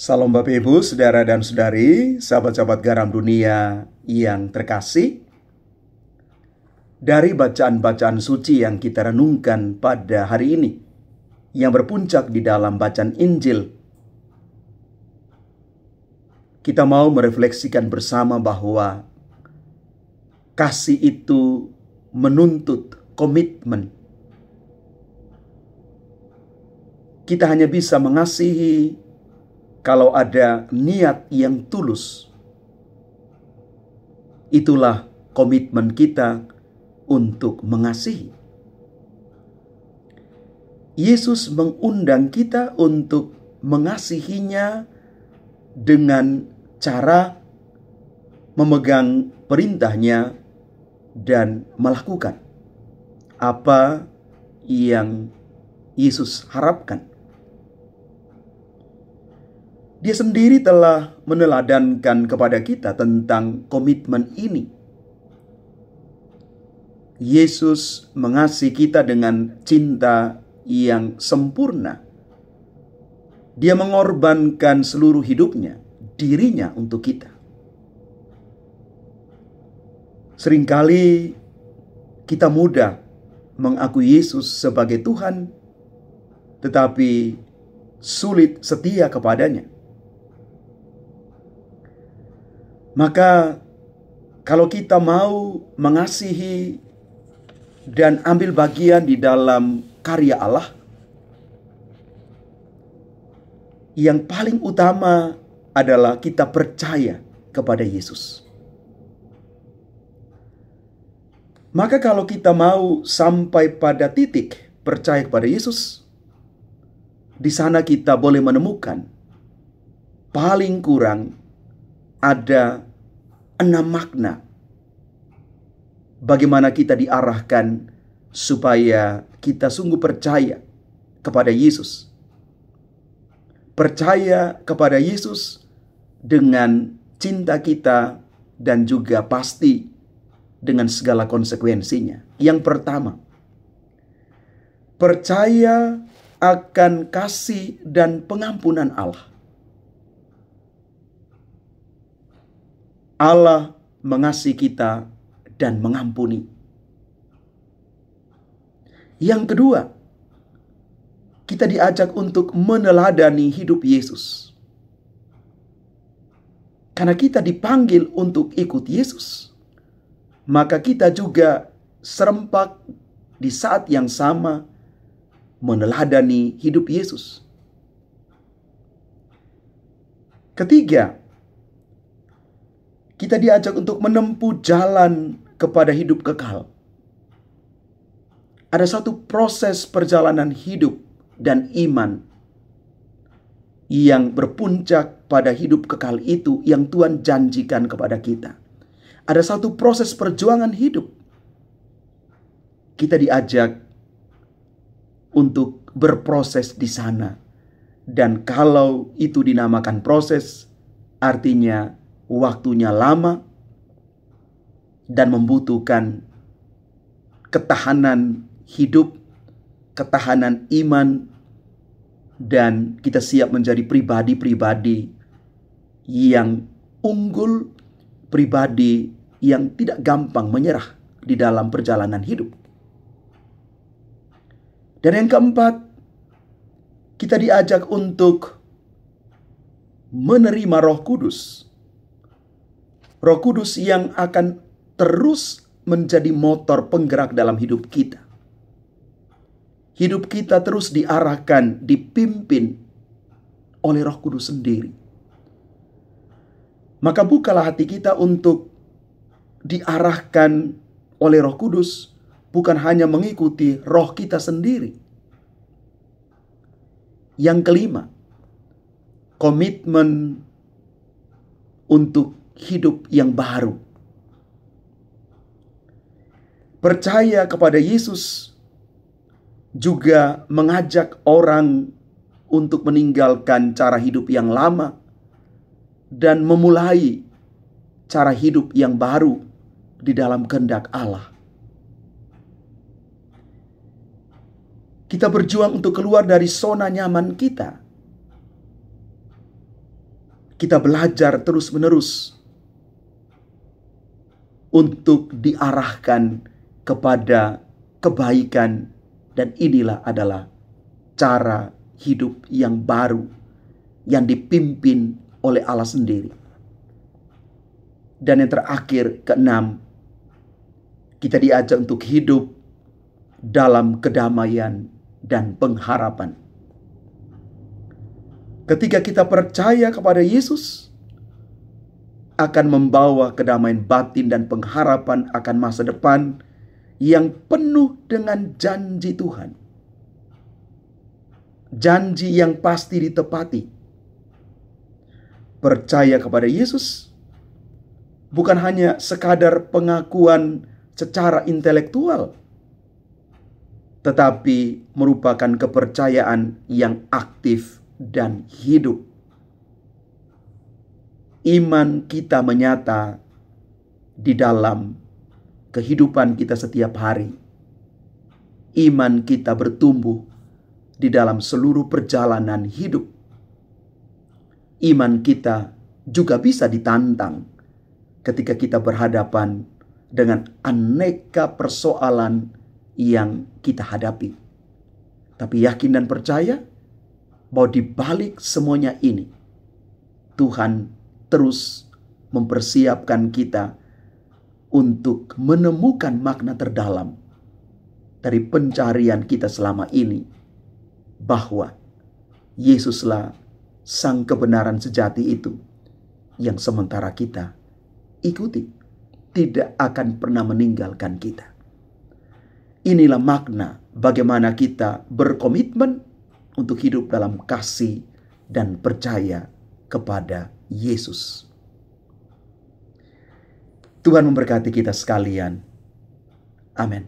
Salam Bapak Ibu, saudara dan saudari, sahabat-sahabat garam dunia yang terkasih. Dari bacaan-bacaan suci yang kita renungkan pada hari ini, yang berpuncak di dalam bacaan Injil, kita mau merefleksikan bersama bahwa kasih itu menuntut komitmen. Kita hanya bisa mengasihi kalau ada niat yang tulus. Itulah komitmen kita untuk mengasihi. Yesus mengundang kita untuk mengasihinya dengan cara memegang perintahnya dan melakukan apa yang Yesus harapkan. Dia sendiri telah meneladankan kepada kita tentang komitmen ini. Yesus mengasihi kita dengan cinta yang sempurna. Dia mengorbankan seluruh hidupnya, dirinya untuk kita. Seringkali kita mudah mengakui Yesus sebagai Tuhan, tetapi sulit setia kepadanya. Maka kalau kita mau mengasihi dan ambil bagian di dalam karya Allah, yang paling utama adalah kita percaya kepada Yesus. Maka kalau kita mau sampai pada titik percaya kepada Yesus, di sana kita boleh menemukan paling kurang ada 6 makna bagaimana kita diarahkan supaya kita sungguh percaya kepada Yesus. Percaya kepada Yesus dengan cinta kita dan juga pasti dengan segala konsekuensinya. Yang pertama, percaya akan kasih dan pengampunan Allah. Allah mengasihi kita dan mengampuni. Yang kedua, kita diajak untuk meneladani hidup Yesus. Karena kita dipanggil untuk ikut Yesus, maka kita juga serempak di saat yang sama meneladani hidup Yesus. Ketiga, kita diajak untuk menempuh jalan kepada hidup kekal. Ada satu proses perjalanan hidup dan iman yang berpuncak pada hidup kekal itu yang Tuhan janjikan kepada kita. Ada satu proses perjuangan hidup. Kita diajak untuk berproses di sana. Dan kalau itu dinamakan proses, artinya waktunya lama dan membutuhkan ketahanan hidup, ketahanan iman, dan kita siap menjadi pribadi-pribadi yang unggul, pribadi yang tidak gampang menyerah di dalam perjalanan hidup. Dan yang keempat, kita diajak untuk menerima Roh Kudus. Roh Kudus yang akan terus menjadi motor penggerak dalam hidup kita. Hidup kita terus diarahkan, dipimpin oleh Roh Kudus sendiri. Maka bukalah hati kita untuk diarahkan oleh Roh Kudus, bukan hanya mengikuti roh kita sendiri. Yang kelima, komitmen untuk hidup yang baru. Percaya kepada Yesus juga mengajak orang untuk meninggalkan cara hidup yang lama dan memulai cara hidup yang baru di dalam kehendak Allah. Kita berjuang untuk keluar dari zona nyaman kita. kita belajar terus-menerus untuk diarahkan kepada kebaikan, dan inilah adalah cara hidup yang baru yang dipimpin oleh Allah sendiri. Dan yang terakhir, keenam, kita diajak untuk hidup dalam kedamaian dan pengharapan. Ketika kita percaya kepada Yesus, akan membawa kedamaian batin dan pengharapan akan masa depan yang penuh dengan janji Tuhan. Janji yang pasti ditepati. Percaya kepada Yesus bukan hanya sekadar pengakuan secara intelektual, tetapi merupakan kepercayaan yang aktif dan hidup. Iman kita menyata di dalam kehidupan kita setiap hari. Iman kita bertumbuh di dalam seluruh perjalanan hidup. Iman kita juga bisa ditantang ketika kita berhadapan dengan aneka persoalan yang kita hadapi. Tapi yakin dan percaya bahwa di balik semuanya ini, Tuhan terus mempersiapkan kita untuk menemukan makna terdalam dari pencarian kita selama ini, bahwa Yesuslah sang kebenaran sejati itu yang sementara kita ikuti, tidak akan pernah meninggalkan kita. Inilah makna bagaimana kita berkomitmen untuk hidup dalam kasih dan percaya kepada Yesus. Tuhan memberkati kita sekalian. Amin.